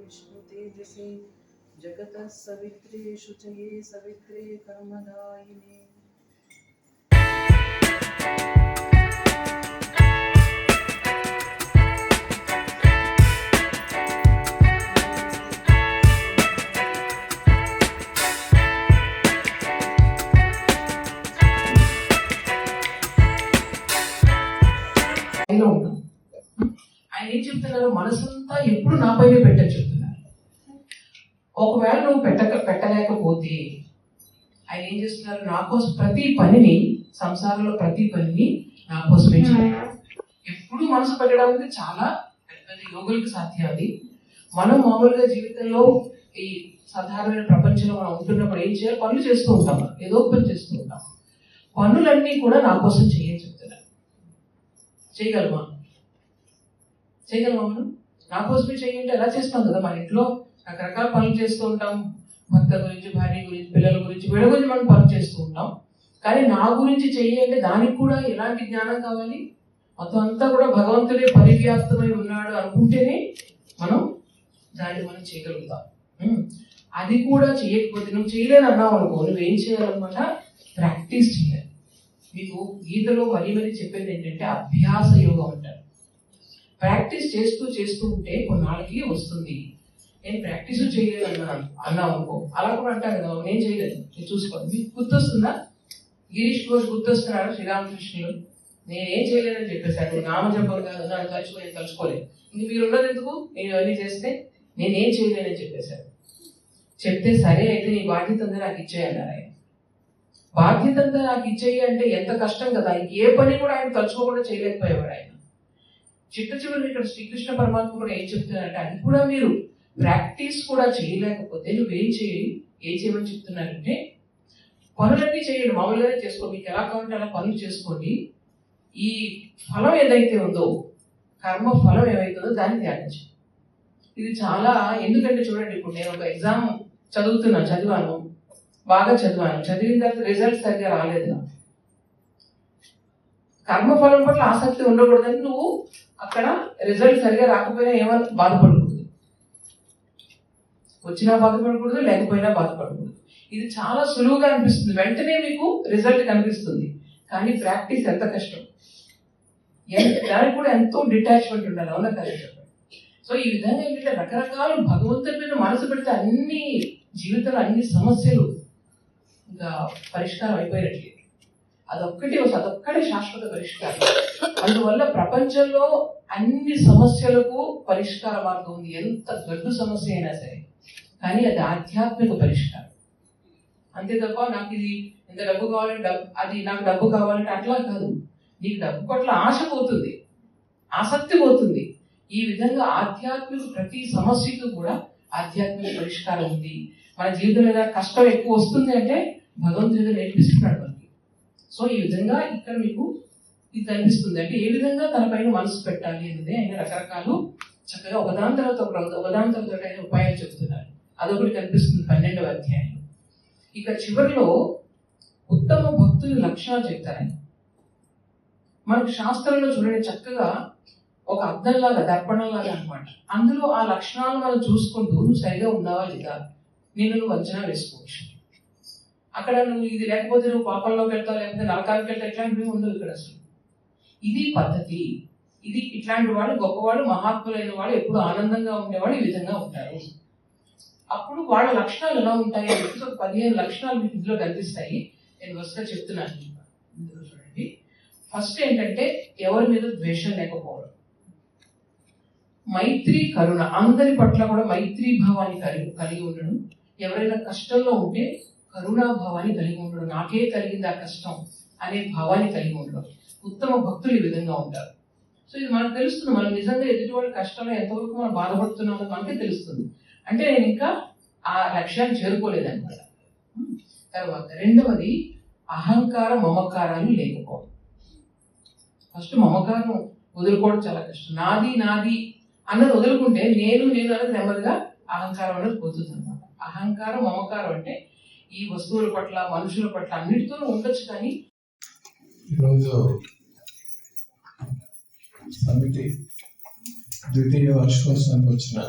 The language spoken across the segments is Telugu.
विष्णु तेजसे जगतः सवित्रे शुचये सवित्रे कर्मदायिने। ఆయన ఏం చెప్తున్నారు, మనసంతా ఎప్పుడు నా పైన పెట్టని చెప్తున్నారు. ఒకవేళ నువ్వు పెట్టలేకపోతే ఆయన ఏం చేస్తున్నారు, నా కోసం ప్రతి పనిని, సంసారంలో ప్రతి పనిని నా కోసమే చేయాలి. ఎప్పుడు మనసు పెట్టడానికి చాలా పెద్ద యోగులకు సాధ్యం అది. మనం మామూలుగా జీవితంలో ఈ సాధారణమైన ప్రపంచంలో మనం ఉంటున్నప్పుడు ఏం చేయాలి, పనులు చేస్తూ ఉంటాం, ఏదో పని చేస్తూ ఉంటాం. పనులన్నీ కూడా నా కోసం చేయని చెప్తున్నారు. చేయగలమా? మనం నా కోసమే చేయండి ఎలా చేస్తాం కదా. మన ఇంట్లో రకరకాల పనులు చేస్తూ ఉంటాం, భర్త గురించి, భార్య గురించి, పిల్లల గురించి, వీళ్ళ గురించి మనం పనులు చేస్తూ ఉంటాం. కానీ నా గురించి చెయ్యండి, దానికి కూడా ఎలాంటి జ్ఞానం కావాలి? మొత్తం అంతా కూడా భగవంతుడే పరివ్యాప్తమై ఉన్నాడు అనుకుంటేనే మనం చేయగలుగుతాం. అది కూడా చేయకపోతే, నువ్వు చేయలేని అన్నావు అనుకో, నువ్వేం చేయాలన్నమాట, ప్రాక్టీస్ చేయాలి. మీకు గీతలో మరీ చెప్పేది ఏంటంటే అభ్యాస యోగం అంటారు. ప్రాక్టీస్ చేస్తూ ఉంటే కొన్నాళ్ళకి వస్తుంది. నేను ప్రాక్టీస్ చేయలేదు అన్నావు అనుకో, అలా కూడా అంటారు కదా, నేను చేయలేదు, నేను చూసుకోండి. మీకు గుర్తొస్తుందా? గిరీష్ ఘోష్ గుర్తొస్తున్నాడు, శ్రీరామకృష్ణులు నేనేం చేయలేదని చెప్పేశాడు. నామజపం కాదు, నన్ను తలుచుకోలేదు. ఇంక మీరు ఉన్నది ఎందుకు, నేను అన్నీ చేస్తే నేనేం చేయలేనని చెప్పేశాడు. చెప్తే సరే అయితే నీ బాధ్యత అంతా నాకు ఇచ్చేయన్నారు ఆయన. బాధ్యత అంతా నాకు ఇచ్చేయి అంటే ఎంత కష్టం కదా. ఏ పని కూడా ఆయన తలుచుకోకుండా చేయలేకపోయేవాడు ఆయన. చివరి ఇక్కడ శ్రీకృష్ణ పరమాత్మ కూడా ఏం చెప్తున్నారంటే, అది కూడా మీరు ప్రాక్టీస్ కూడా చేయలేకపోతే నువ్వేం చేయమని చెప్తున్నారంటే, పనులన్నీ చేయండి, మామూలుగానే చేసుకో, మీకు ఎలా కావాలంటే అలా పనులు చేసుకోండి. ఈ ఫలం ఏదైతే ఉందో, కర్మ ఫలం ఏమైతుందో దాన్ని ధ్యానించండి. ఇది చాలా, ఎందుకంటే చూడండి, ఇప్పుడు నేను ఒక ఎగ్జామ్ చదివాను, బాగా చదివిన తర్వాత రిజల్ట్ సరిగ్గా రాలేదు నాకు. కర్మఫలం పట్ల ఆసక్తి ఉండకూడదని నువ్వు అక్కడ రిజల్ట్ సరిగా రాకపోయినా ఏమని బాధపడకూడదు, వచ్చినా బాధపడకూడదు, లేకపోయినా బాధపడకూడదు. ఇది చాలా సులువుగా అనిపిస్తుంది, వెంటనే మీకు రిజల్ట్ కనిపిస్తుంది. కానీ ప్రాక్టీస్ ఎంత కష్టం, దానికి కూడా ఎంతో డిటాచ్మెంట్ ఉండాలి. అవునా కదా చెప్పండి. సో ఈ విధంగా ఏంటంటే రకరకాల భగవంతుడి మీద మనసు పెడితే అన్ని జీవితంలో అన్ని సమస్యలు ఇంకా పరిష్కారం అయిపోయినట్లేదు. అదొక్కడే శాశ్వత పరిష్కారం. అందువల్ల ప్రపంచంలో అన్ని సమస్యలకు పరిష్కార మార్గం ఉంది. ఎంత గడ్డు సమస్య అయినా సరే, కానీ అది ఆధ్యాత్మిక పరిష్కారం. అంతే తప్ప నాకు ఇది ఎంత డబ్బు కావాలంటే నాకు డబ్బు కావాలంటే అట్లా కాదు. నీకు డబ్బు పట్ల ఆశ పోతుంది, ఆసక్తి పోతుంది. ఈ విధంగా ఆధ్యాత్మిక ప్రతి సమస్యకు కూడా ఆధ్యాత్మిక పరిష్కారం ఉంది. మన జీవితంలో ఏదైనా కష్టం ఎక్కువ వస్తుంది అంటే భగవంతుడు నేర్పిస్తున్నాడు మనకి. సో ఈ విధంగా ఇక్కడ మీకు ఇది కనిపిస్తుంది. అంటే ఏ విధంగా తన పైన మనసు పెట్టాలి అనేది ఆయన రకరకాలు చక్కగా ఒకదాని తర్వాత ఆయన ఉపాయాలు చెప్తున్నారు. అదొకటి కనిపిస్తుంది 12వ అధ్యాయంలో. ఇక చివరిలో ఉత్తమ భక్తుల లక్షణాలు చెప్తారు ఆయన. మనకు శాస్త్రంలో చూడండి, చక్కగా ఒక అద్దంలాగా, దర్పణంలాగా అనమాట. అందులో ఆ లక్షణాలు మనం చూసుకుంటూ నువ్వు సరిగా ఉన్నావా లేదా, నువ్వు అంచనా వేసుకోవచ్చు. అక్కడ నువ్వు ఇది లేకపోతే నువ్వు పాపంలోకి వెళ్తావు, లేకపోతే నరకానికి వెళ్తావు, ఇట్లాంటివి ఉండవు ఇక్కడ అసలు. ఇది పద్ధతి. ఇది ఇట్లాంటి వాళ్ళు, గొప్పవాళ్ళు, మహాత్ములైన వాళ్ళు, ఎప్పుడు ఆనందంగా ఉండేవాళ్ళు ఈ విధంగా ఉంటారు. అప్పుడు వాళ్ళ లక్షణాలు ఎలా ఉంటాయి అంటే 15 లక్షణాలు మీకు ఇందులో కనిపిస్తాయి. నేను వరుసగా చెప్తున్నాను. ఇందులో చూడండి, ఫస్ట్ ఏంటంటే ఎవరి మీద ద్వేషం లేకపోవడం, మైత్రి, కరుణ, అందరి పట్ల కూడా మైత్రీ భావాన్ని కలిగి ఉండడం. ఎవరైనా కష్టంలో ఉంటే కరుణాభావాన్ని కలిగి ఉండడం, నాకే కలిగింది ఆ కష్టం అనే భావాన్ని కలిగి ఉండడం. ఉత్తమ భక్తులు ఈ విధంగా ఉంటారు. సో ఇది మనకు తెలుస్తుంది, మనం నిజంగా ఎదుటివాడి కష్టంలో ఎంతవరకు మనం బాధపడుతున్నామో మనకే తెలుస్తుంది. అంటే నేను ఇంకా ఆ లక్ష్యాన్ని చేరుకోలేదన్నమాట. తర్వాత రెండవది అహంకార మమకారాలు లేకపోవడం. ఫస్ట్ మమకారం వదులుకోవడం చాలా కష్టం. నాది అన్నది వదులుకుంటే నేను అనేది నెమ్మదిగా అహంకారం అనేది పోతుంది అనమాట. అహంకారం మమకారం అంటే ఈ వస్తువుల పట్ల, మనుషుల పట్ల అన్నిటితో ఉండొచ్చు. కానీ ఈరోజు సమితి ద్వితీయ వర్షోత్సవానికి వచ్చిన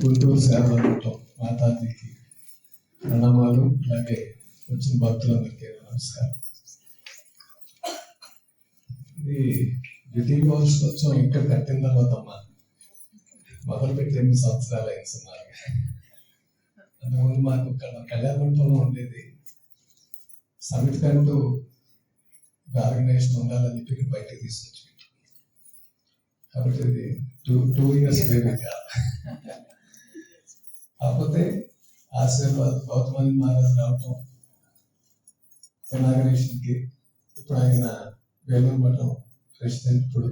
గుంటూరు సేవలతో మాతాజీకి ప్రణామాలు. అలాగే వచ్చిన భక్తులందరికీ నమస్కారం. ఇది ద్వితీయ వార్షికోత్సవం ఇంకా కట్టిన తర్వాత మొదలుపెట్టి 8 సంవత్సరాలు అయింది సుమారుగా. అంతకుముందు మాకు కళ్యాణ మండపంలో ఉండేది. సమితి కంటూ ఆర్గనైజేషన్ ఉండాలని చెప్పి బయటకు తీసుకొచ్చి, కాబట్టి ఇది 2 years బేబీ కాదు. కాకపోతే ఆశీర్వాద్ గౌతమ మహారాజ్ రావటం, ఇనాగరేషన్కి ఇప్పుడు ఆయన వేలూరు మఠం ప్రెసిడెంట్, ఇప్పుడు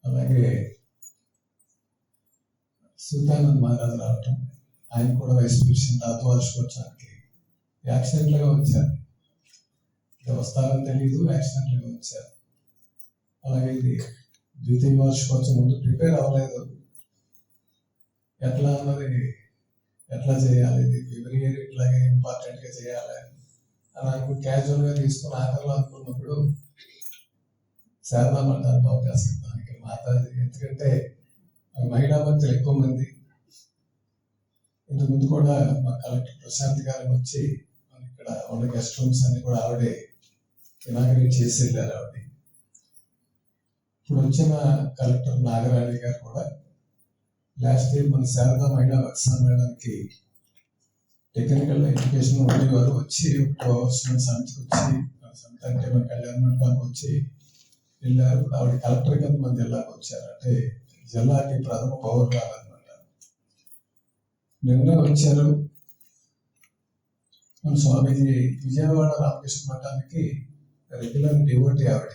అలాగే సీతానంద్ మహారాజ్ రావటం, ఆయన కూడా వైస్ ప్రెసిడెంట్ వార్షికోత్సవానికి యాక్సిడెంట్లుగా వచ్చారు. ఇక వస్తారని తెలియదు, యాక్సిడెంట్లుగా వచ్చారు. అలాగే ఇది ద్వితీయ వార్షికోత్సవం ముందు ప్రిపేర్ అవ్వలేదు. ఎట్లా అన్నది, ఎట్లా చేయాలి, ఇది ఎవ్రీ ఇయర్ ఇట్లాగే ఇంపార్టెంట్గా చేయాలి అని అనుకుని క్యాజువల్గా తీసుకుని ఆఖరిలో అనుకున్నప్పుడు శారదా మఠానికి అవకాశం ఇద్దాం ఇక్కడ మాతాజీ. ఎందుకంటే మహిళా భక్తులు ఎక్కువ మంది. ఇంతకుముందు కూడా మా కలెక్టర్ ప్రశాంత్ గారు వచ్చి ఇక్కడ ఉన్న గెస్ట్ రూమ్స్ అన్ని కూడా ఆవిడే ఇనాగరేట్ చేసి వెళ్ళారు. ఆవిడ ఇప్పుడు వచ్చిన కలెక్టర్ నాగరాణి గారు కూడా లాస్ట్ ఇయర్ మన శారదా మహిళా భక్తి సమ్మేళనానికి టెక్నికల్ ఎడ్యుకేషన్ ఉండేవారు వచ్చి సమితికి వచ్చి, సమితి అంటే మన కళ్యాణ మండపానికి వచ్చి వెళ్ళారు. ఇప్పుడు ఆవిడ కలెక్టర్ కింద మన జిల్లాకు వచ్చారు. అంటే జిల్లాకి ప్రథమ పౌరురాలన్నమాట. నిన్న వచ్చారు. మన స్వామీజీ విజయవాడ రామకృష్ణ మఠానికి రెగ్యులర్ డివోటీ ఆవిడ.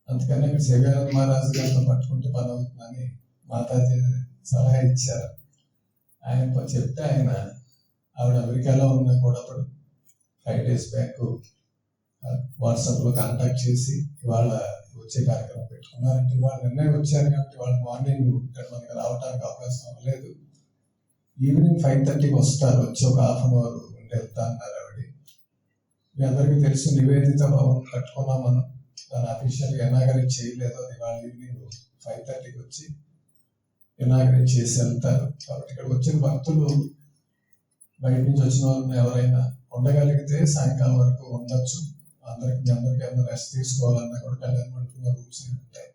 అందుకని అక్కడ శివానంద మహారాజు గారితో పట్టుకుంటే పని అవుతుందని మాతాజీ సలహా ఇచ్చారు. ఆయన చెప్తే ఆయన ఆవిడ అమెరికాలో ఉన్నా కూడా అప్పుడు 5 days బ్యాక్ వాట్సాప్లో కాంటాక్ట్ చేసి ఇవాళ వచ్చే కార్యక్రమం పెట్టుకున్నారంటే, ఇవాళ నిన్నే వచ్చారు కాబట్టి వాళ్ళు మార్నింగ్ ఇక్కడ మనకి రావడానికి అవకాశం అవ్వలేదు. ఈవినింగ్ 5:30కి వస్తారు, వచ్చి ఒక 1/2 hour ఉండి వెళ్తా అన్నారు ఆవిడ. మీ అందరికీ తెలుసు నివేదిత భవన్ కట్టుకున్నాం మనం, దాన్ని అఫీషియల్గా ఇనాగరేట్ చేయలేదు. అది ఇవాళ ఈవినింగ్ 5:30కి వచ్చి ఇనాగరేట్ చేసి వెళ్తారు. కాబట్టి ఇక్కడ వచ్చిన భక్తులు బయట నుంచి వచ్చిన వాళ్ళు ఎవరైనా ఉండగలిగితే సాయంకాలం వరకు ఉండొచ్చు. అందరికి ఏమైనా రెస్ట్ తీసుకోవాలన్నా కూడా కళ్యాణ మండపంలో రూమ్స్ ఉంటాయి.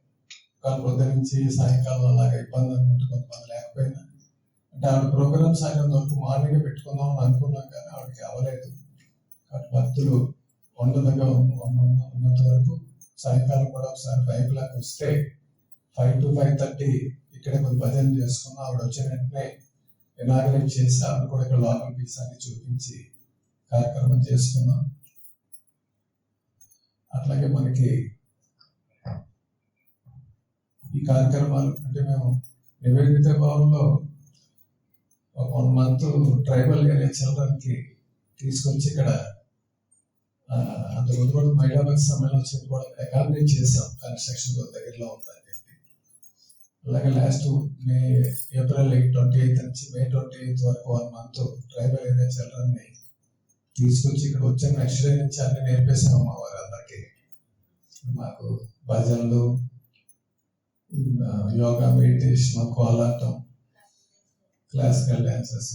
కానీ పొద్దు నుంచి సాయంకాలం అలాగా ఇబ్బంది అనుకుంటే కొంతమంది లేకపోయినా, అంటే ఆవిడ ప్రోగ్రామ్స్ అయినంత వరకు మార్నింగ్ పెట్టుకుందాం అని అనుకున్నాం కానీ ఆవిడకి అవ్వలేదు. కాబట్టి భక్తులు ఉన్నంత వరకు సాయంకాలం కూడా ఒకసారి 5 o'clock వస్తే 5 to 5:30 ఇక్కడే కొంత భజన చేసుకున్నాం. ఆవిడ వచ్చిన వెంటనే ఇనాగరేట్ చేసి ఆవిడ కూడా ఇక్కడ లోకల్ పీస్ అన్ని చూపించి కార్యక్రమం చేసుకున్నాం. అట్లాగే మనకి ఈ కార్యక్రమాలు అంటే మేము నివేదిత భవన్లో 1 month ట్రైబల్ ఏరియా చిల్డ్రన్కి తీసుకొచ్చి ఇక్కడ అంతకుముందు కూడా మహిళా భక్తి సమ్మేళనం వచ్చి కూడా అకామిడేట్ చేసాం. కన్స్ట్రక్షన్ దగ్గరలో ఉందని చెప్పి. అలాగే లాస్ట్ ఏప్రిల్ 28 నుంచి మే 28 వరకు 1 month ట్రైబల్ ఏరియా చిల్డ్రన్ని తీసుకొచ్చి ఇక్కడ వచ్చే నెక్స్ట్ డే నుంచి అన్ని నేర్పేసాము మా వారందరికీ. మాకు భజనలు, యోగా, మెడిటేషన్, కోలాటం, క్లాసికల్ డాన్సెస్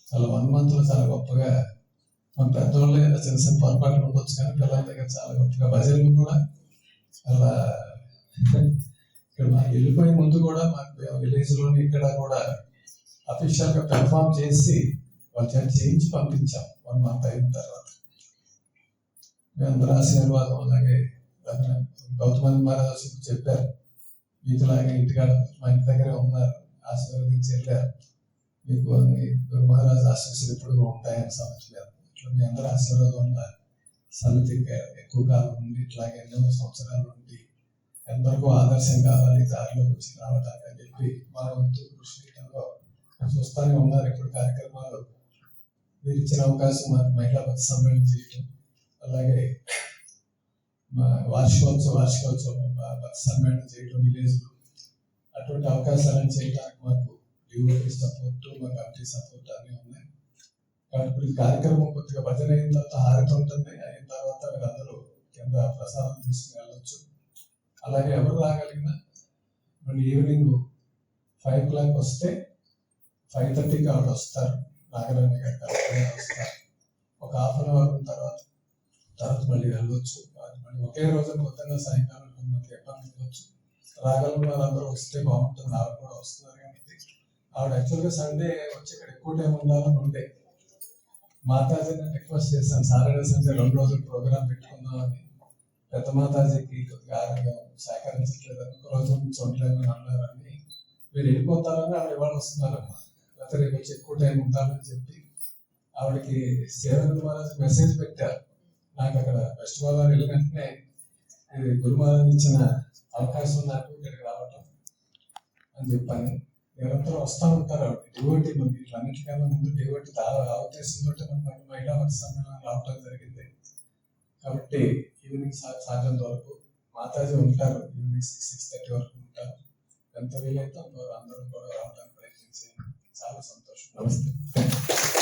చాలా 1 monthలో చాలా గొప్పగా. మన పెద్దవాళ్ళు చిన్న చిన్న పొరపాట్లు ఉండొచ్చు కానీ పిల్లల దగ్గర చాలా గొప్పగా భజనలు కూడా చాలా. ఇక్కడ మాకు వెళ్ళిపోయే ముందు కూడా మాకు విలేజ్లోని ఇక్కడ కూడా అఫీషియల్గా పెర్ఫామ్ చేసి వాళ్ళ చేయించి పంపించాం 1 month అయిన తర్వాత. మీ అందరూ ఆశీర్వాదం. అలాగే గౌతమ మహారాజు చెప్పారు, మీకులాగే ఇంటికాడ మా ఇంటి దగ్గరే ఉన్నారు, ఆశీర్వదించి వెళ్ళారు. మీకు గురు మహారాజు ఆశీస్సులు ఎప్పుడు ఉంటాయని సమస్యలేదు. ఇట్లా మీ అందరూ ఆశీర్వాదం ఉండాలి. సమితికి ఎక్కువ కాలం నుండి ఇట్లాగే ఎన్నో సంవత్సరాల నుండి ఎందరికో ఆదర్శం కావాలి దారిలోకి వచ్చి రావడానికి అని చెప్పి మన వంతు కృషి చూస్తూనే ఉన్నారు. ఇప్పుడు కార్యక్రమాలు మీరు ఇచ్చిన అవకాశం మాకు మహిళా భక్తి సమ్మేళనం చేయటం, అలాగే వార్షికోత్సవం భక్తి సమ్మేళనం చేయటం విలేజ్లో, అటువంటి అవకాశాలను చేయడానికి మాకు డివోటీ సపోర్ట్, మా కమిటీ సపోర్ట్ అన్నీ ఉన్నాయి. కాబట్టి ఇప్పుడు ఈ కార్యక్రమం కొద్దిగా భజన అయిన తర్వాత హారతి ఉంటుంది. అయిన తర్వాత మీరు అందరూ కింద ప్రసాదం తీసుకుని వెళ్ళొచ్చు. అలాగే ఎవరు రాగలిగినా మళ్ళీ ఈవినింగ్ 5 o'clock వస్తే 5:30కి ఆవిడ వస్తారు, నాగరాణి గారు వస్తారు. ఒక హాఫ్ అన్ అవర్ తర్వాత మళ్ళీ వెళ్ళవచ్చు. మళ్ళీ ఒకే రోజు పొద్దున్న సాయంకాలం కొంతమంది ఎప్పటి వెళ్ళవచ్చు. రాగలం వాళ్ళందరూ వస్తే బాగుంటుంది, ఆవిడ కూడా వస్తున్నారు కాబట్టి ఆవిడ యాక్చువల్గా సండే వచ్చి ఇక్కడ ఎక్కువ టైం ఉండాలని ఉండే. మాతాజీని రిక్వెస్ట్ చేశాను, సాటర్డే సండే 2 రోజులు ప్రోగ్రామ్ పెట్టుకుందామని. పెద్ద మాతాజీకి కొద్దిగా ఆరోగ్యం సహకరించట్లేదని, ఒక రోజు నుంచి ఉండలేమని అన్నారని, మీరు వెళ్ళిపోతారని ఆవిడ ఇవాళ వస్తున్నారమ్మా, లేకపోతే రేపు వచ్చి ఎక్కువ టైం ఉంటారని చెప్పి ఆవిడకి సేవన్ మహారాజ్ మెసేజ్ పెట్టారు. నాకు అక్కడ వెస్ట్ గోదావరి వెళ్ళిన వెంటనే గురు మహారాజ్ ఇచ్చిన అవకాశం నాకు ఇక్కడికి రావటం అని చెప్పాను. నిరంతరం వస్తూ ఉంటారు ఆవిడ. డివోటీ మనకి ఇట్లన్నిటికన్నా ముందు డివోటీ అవకాశంతో మనకి మహిళా మత సమ్మేళనం రావటం జరిగింది. కాబట్టి ఈవినింగ్ సాయంత్రం వరకు మాతాజీ ఉంటారు, ఈవినింగ్ 6-6:30 వరకు ఉంటారు. ఎంత వీలైతే అందరూ కూడా రావడానికి ప్రయత్నించారు. చాలా సంతోషం. నమస్తే.